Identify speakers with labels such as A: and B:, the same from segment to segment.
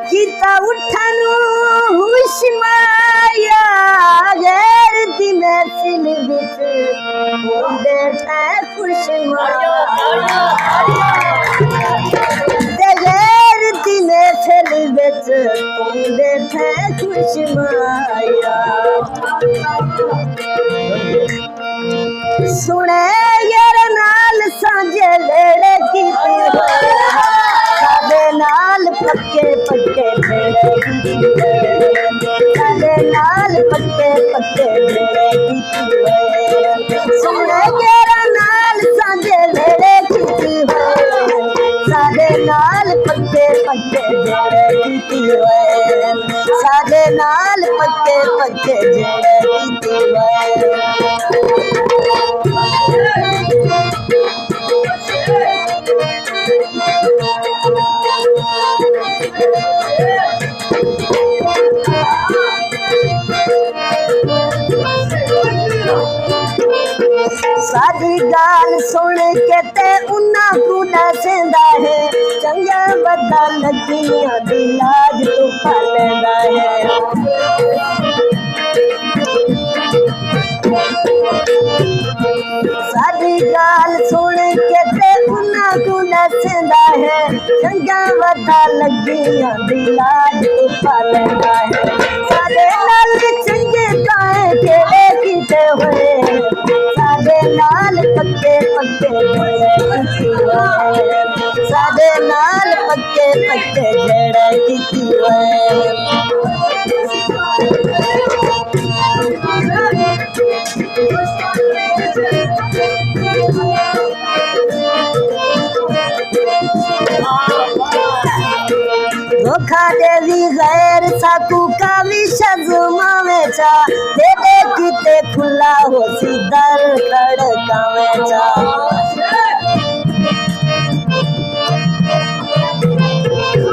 A: गीता उठानु हुश माया गैर दी महफिल विच होंदे तै खुश माया गैर दी महफिल विच होंदे तै खुश माया सुने यार नाल सांझे वेड़े कीती साडे नाल पक्के पक्के वेड़े कीती साडे नाल पक्के पक्के वेड़े कीती सुने यार नाल सांझे वेड़े कीती साडे नाल पक्के पक्के वेड़े कीती साडे नाल पक्के पक्के वेड़े कीती सारी गाल सुन के ते उन्ना को दसदा है चंगा बदा लगियां दी लाज तू पालदा है सारी गाल सुन के ते उन्ना को दसदा है चंगा बदा लगियां दी लाज तू पालदा है साडे नाल चंगे काए केड़े कीते होए साडे नाल पक्के पक्के जेड़े कीती साडे नाल पक्के पक्के जेड़े कीती धोखा देवी गैर साकू का विषज मावेचा दे दे कीते खुला हो सीधर खड़कावेचा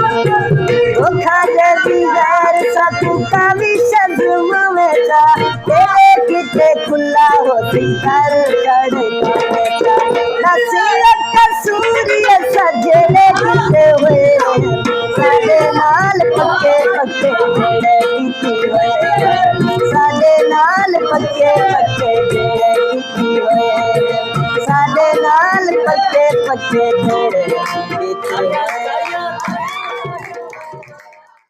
A: धोखा देवी गैर साकू का विषज मावेचा दे दे कीते खुला हो सीधर खड़कावेचा नसीरत का सूर्य सजले कीते हुए साडे नाल पक्के पक्के जेड़े कीती साडे नाल पक्के पक्के जेड़े कीती साडे नाल पक्के पक्के जेड़े